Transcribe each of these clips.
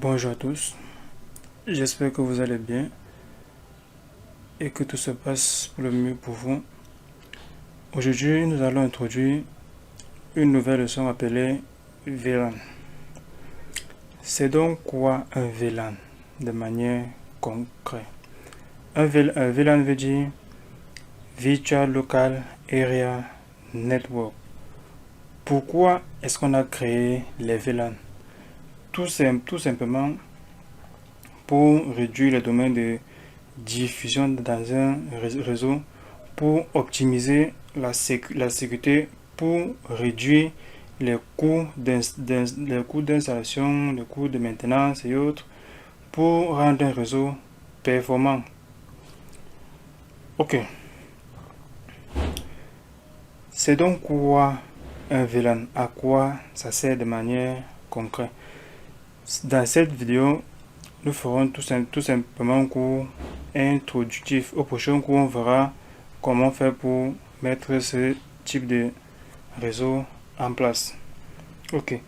Bonjour à tous, j'espère que vous allez bien et que tout se passe pour le mieux pour vous. Aujourd'hui, nous allons introduire une nouvelle leçon appelée VLAN. C'est donc quoi un VLAN de manière concrète? Un VLAN veut dire Virtual Local Area Network. Pourquoi est-ce qu'on a créé les VLAN? Tout simplement pour réduire les domaines de diffusion dans un réseau, pour optimiser la sécurité, pour réduire les coûts d'installation, les coûts de maintenance et autres, pour rendre un réseau performant. Ok. C'est donc quoi un VLAN? À quoi ça sert de manière concrète? Dans cette vidéo, nous ferons tout simplement un cours introductif. Au prochain cours, on verra comment faire pour mettre ce type de réseau en place. Ok.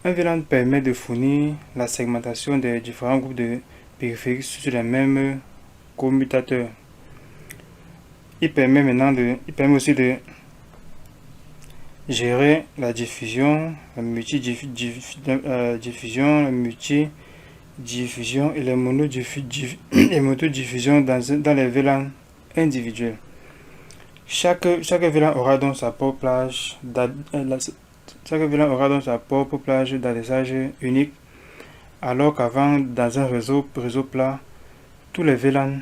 Un VLAN permet de fournir la segmentation des différents groupes de périphériques sur les mêmes commutateurs. Il permet aussi de gérer la diffusion, la multidiffusion, la multidiffusion et les monodiffusions dans les VLAN individuels. Chaque VLAN aura donc sa propre plage d'adressage unique, alors qu'avant, dans un réseau plat, tous les VLAN,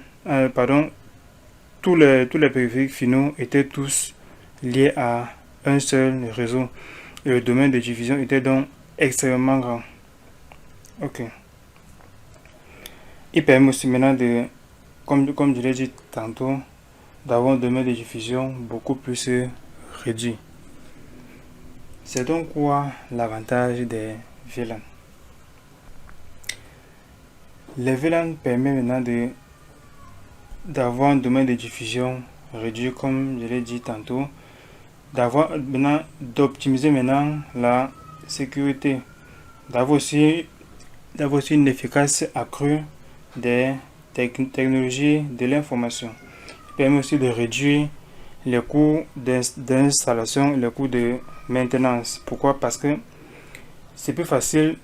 tous les périphériques finaux étaient tous liés à un seul réseau et le domaine de diffusion était donc extrêmement grand. Ok. Il permet aussi maintenant de, comme je l'ai dit tantôt, d'avoir un domaine de diffusion beaucoup plus réduit. C'est donc quoi l'avantage des VLAN? Les VLAN permettent maintenant d'avoir un domaine de diffusion réduit, comme je l'ai dit tantôt, d'optimiser maintenant la sécurité, d'avoir aussi une efficacité accrue des technologies de l'information. Il permet aussi de réduire les coûts d'installation et les coûts de maintenance. Pourquoi? Parce que c'est plus facile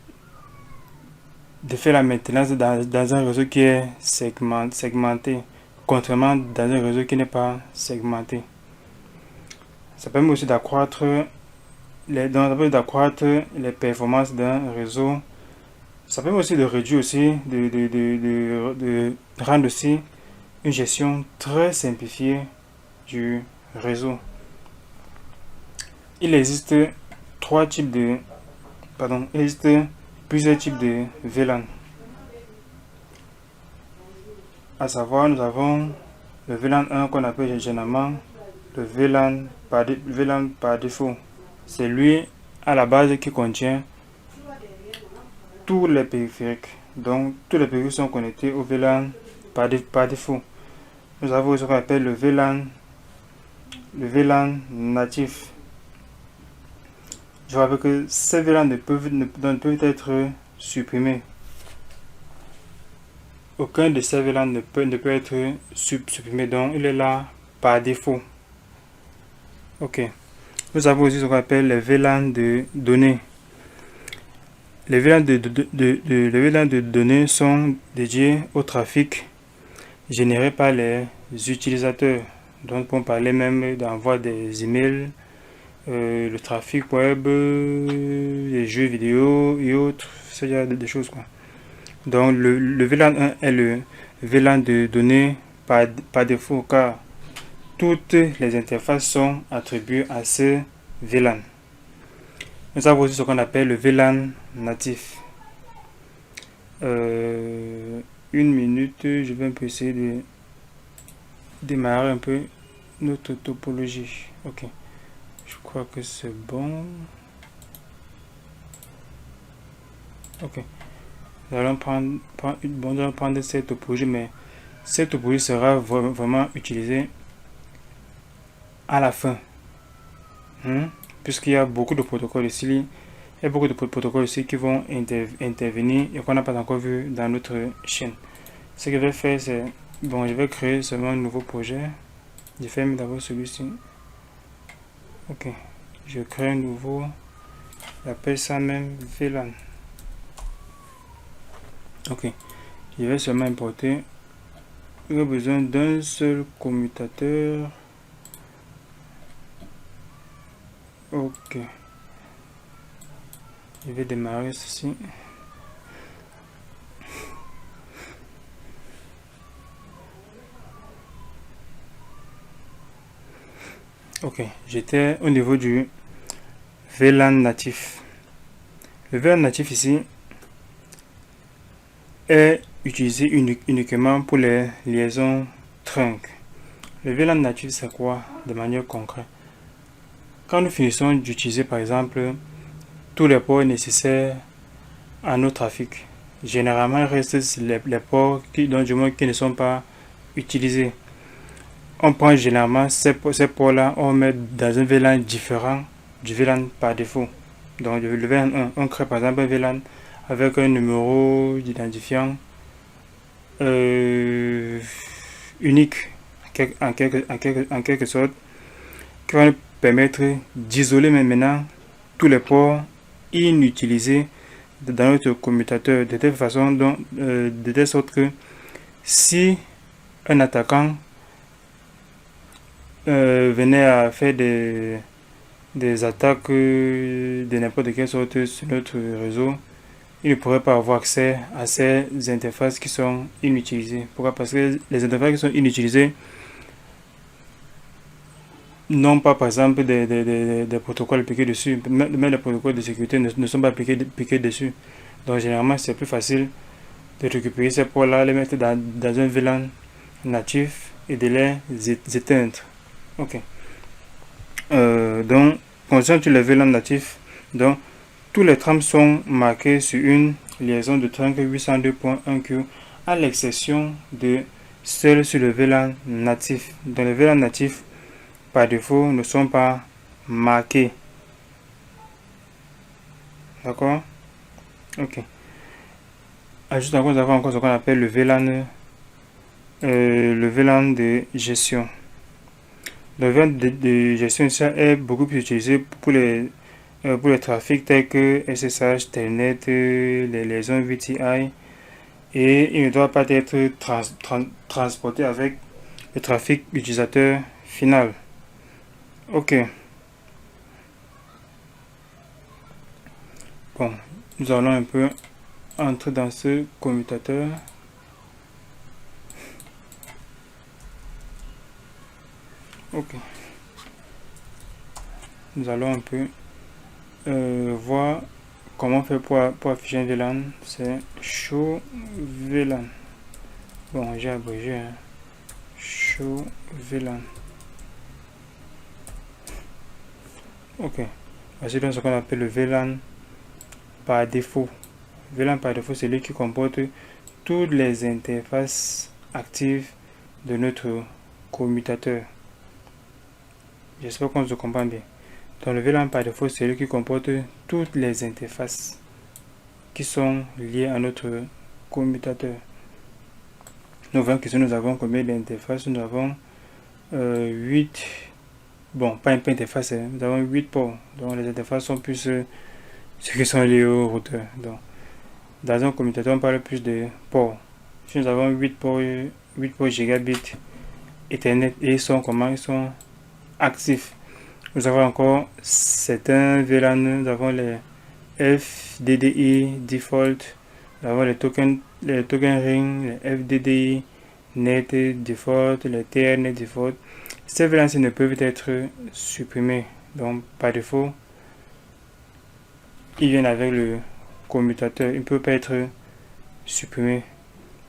de faire la maintenance dans un réseau qui est segmenté, contrairement dans un réseau qui n'est pas segmenté. Ça permet aussi d'accroître les performances d'un réseau. Ça permet aussi de réduire aussi, de rendre aussi une gestion très simplifiée du réseau. Il existe plusieurs types de VLAN. À savoir, nous avons le VLAN 1 qu'on appelle généralement le VLAN par défaut. C'est lui à la base qui contient tous les périphériques. Donc, tous les périphériques sont connectés au VLAN par défaut. Nous avons ce qu'on appelle le VLAN natif. Je rappelle que ces VLAN ne peuvent être supprimés. Aucun de ces VLAN ne peut être supprimé, donc il est là par défaut. Ok. Nous avons aussi ce qu'on appelle les VLAN de données. Les VLAN de données sont dédiés au trafic généré par les utilisateurs. Donc, on parlait même d'envoi des emails, le trafic web, les jeux vidéo et autres, ce genre de choses, quoi. Donc, le VLAN 1 est le VLAN de données par défaut, car toutes les interfaces sont attribuées à ce VLAN. Nous avons aussi ce qu'on appelle le VLAN natif. Une minute, je vais un peu essayer de démarrer un peu notre topologie. Ok, je crois que c'est bon. Ok, nous allons prendre cette topologie, mais cette topologie sera vraiment utilisée à la fin, puisqu'il y a beaucoup de protocoles ici. Il y a beaucoup de protocoles aussi qui vont intervenir et qu'on n'a pas encore vu dans notre chaîne. Ce que je vais faire, c'est, bon, je vais créer seulement un nouveau projet. Je ferme d'abord celui-ci. Ok, je crée un nouveau, j'appelle ça même VLAN. Ok, je vais seulement importer. J'ai besoin d'un seul commutateur. Ok, je vais démarrer ceci. Ok, j'étais au niveau du VLAN natif. Le VLAN natif ici est utilisé uniquement pour les liaisons trunk. Le VLAN natif, c'est quoi de manière concrète? Quand nous finissons d'utiliser par exemple tous les ports nécessaires à nos trafics, généralement il reste les ports qui ne sont pas utilisés. On prend généralement ces ports-là, on met dans un VLAN différent du VLAN par défaut. Donc le VLAN 1, on crée par exemple un VLAN avec un numéro d'identifiant unique en quelque sorte, qui va nous permettre d'isoler maintenant tous les ports inutilisés dans notre commutateur de telle façon, de telle sorte que si un attaquant venait à faire des attaques de n'importe quelle sorte sur notre réseau, il ne pourrait pas avoir accès à ces interfaces qui sont inutilisées. Pourquoi? Parce que les interfaces qui sont inutilisées n'ont pas, par exemple, des protocoles appliqués dessus. Même les protocoles de sécurité ne sont pas appliqués dessus. Donc, généralement, c'est plus facile de récupérer ces ports-là, les mettre dans un VLAN natif et de les éteindre. Ok. Donc, concernant les VLAN natifs, donc, tous les trames sont marqués sur une liaison de trunk 802.1q, à l'exception de celles sur le VLAN natif. Dans le VLAN natif, par défaut, ne sont pas marqués. D'accord? Ok. Ensuite, nous avons encore ce qu'on appelle le VLAN de gestion. Le VLAN de gestion, ça est beaucoup plus utilisé pour les trafics tels que SSH, Telnet, les liaisons VTI, et il ne doit pas être transporté avec le trafic utilisateur final. Ok. Bon, nous allons un peu entrer dans ce commutateur. Ok. Nous allons un peu voir comment faire pour afficher un VLAN. C'est show VLAN. Bon, j'ai abrégé. Hein. Show VLAN. Ok. Voici donc ce qu'on appelle le VLAN par défaut. VLAN par défaut, c'est lui qui comporte toutes les interfaces actives de notre commutateur. J'espère qu'on se comprend bien. Donc le VLAN par défaut, c'est lui qui comporte toutes les interfaces qui sont liées à notre commutateur. Nous voyons que nous avons combien d'interfaces? Nous avons 8. Bon, pas une interface, hein. Nous avons 8 ports. Donc les interfaces sont plus ceux qui sont liés au routeur. Donc, dans un commutateur, on parle plus de ports. Si nous avons 8 ports gigabits Ethernet, et ils sont comment? Ils sont actifs. Nous avons encore certains VLAN, nous avons les FDDI default, nous avons les tokens ring, les FDDI net default, les TRNet default. Ces VLAN ne peuvent être supprimés. Donc par défaut, ils viennent avec le commutateur. Ils ne peuvent pas être supprimés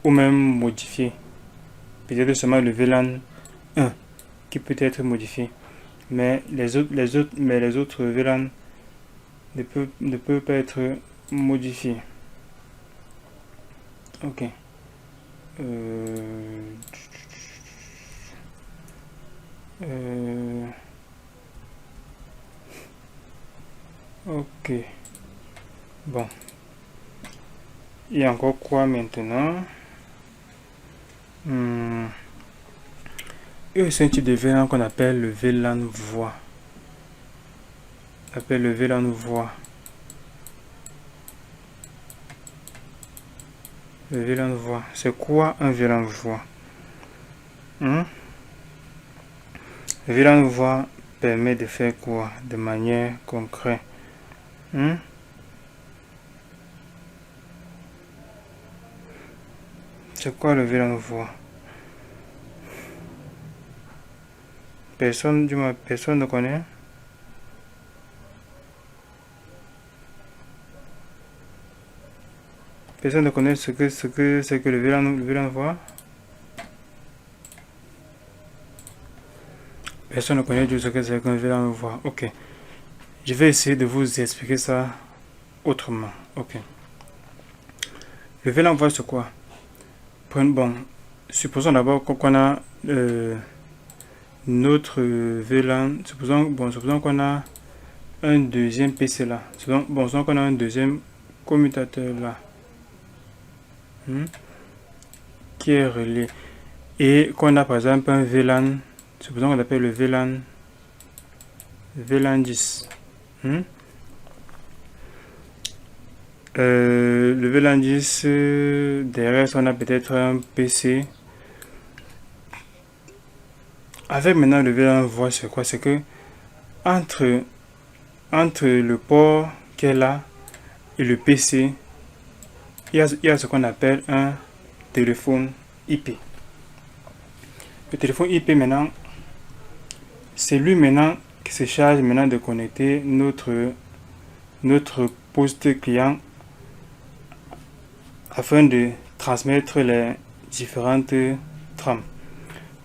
ou même modifiés. Peut-être seulement le VLAN 1 qui peut être modifié. Mais les autres VLAN ne peuvent pas être modifiés. Ok. Ok. Bon. Il y a encore quoi maintenant? Et c'est un type de VLAN qu'on appelle le VLAN voix. Le VLAN voix. Le VLAN voix. C'est quoi un VLAN voix? Le VLAN voix permet de faire quoi de manière concrète? C'est quoi le VLAN voix? Personne ne connaît? Personne ne connaît ce que c'est que le VLAN voix? Personne ne connaît du tout ce que c'est qu'un VLAN voix. Ok. Je vais essayer de vous expliquer ça autrement. Ok. Le VLAN voix, c'est quoi? Bon, supposons d'abord qu'on a notre VLAN. Supposons qu'on a un deuxième PC là. Supposons qu'on a un deuxième commutateur là. Qui est relié. Et qu'on a par exemple un VLAN. Supposons qu'on appelle le VLAN 10. Le VLAN 10, derrière on a peut-être un PC. Avec maintenant le VLAN voix, c'est quoi? C'est que entre le port qui est là et le PC, il y a ce qu'on appelle un téléphone IP. Le téléphone IP maintenant, c'est lui maintenant qui se charge maintenant de connecter notre poste client afin de transmettre les différentes trames.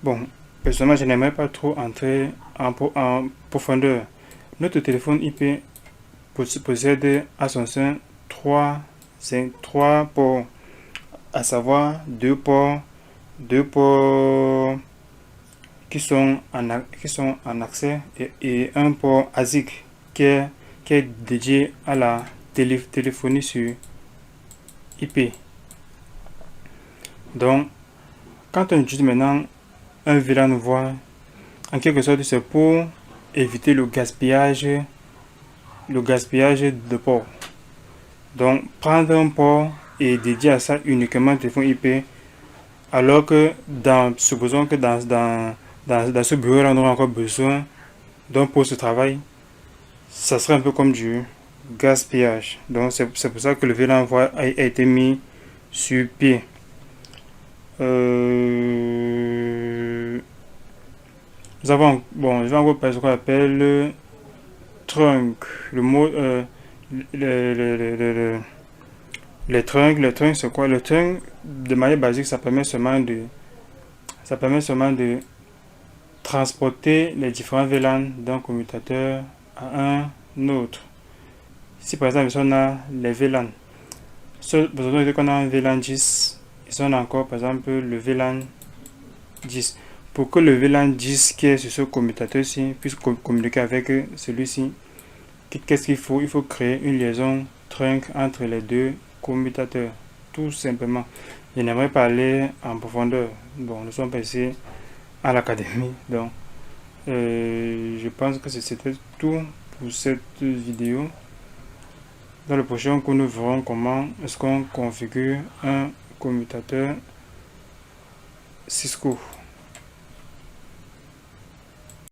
Bon, personnellement, je n'aimerais pas trop entrer en profondeur. Notre téléphone IP possède à son sein trois ports, à savoir deux ports qui sont en accès et un port ASIC qui est dédié à la téléphonie sur IP. Donc, quand on utilise maintenant un VLAN voix, en quelque sorte, c'est pour éviter le gaspillage de port. Donc, prendre un port et dédier à ça uniquement le téléphone IP, alors que supposons que dans ce bureau là, on aura encore besoin d'un poste de travail, ça serait un peu comme du gaspillage. Donc, c'est pour ça que le VLAN voix a été mis sur pied. Nous avons, je vais encore parler de ce qu'on appelle le trunk. Les trunks, c'est quoi? Le trunk, de manière basique, ça permet seulement de transporter les différents VLAN d'un commutateur à un autre. Si par exemple, on a les VLAN, besoin qu'on a un VLAN 10, et on a encore par exemple le VLAN 10. Pour que le VLAN 10 qui est sur ce commutateur-ci puisse communiquer avec celui-ci, qu'est-ce qu'il faut? Il faut créer une liaison trunk entre les deux commutateurs, tout simplement. Je n'aimerais pas aller en profondeur. Bon, nous sommes passés à l'académie, donc je pense que c'était tout pour cette vidéo. Dans le prochain cours, nous verrons comment est-ce qu'on configure un commutateur Cisco.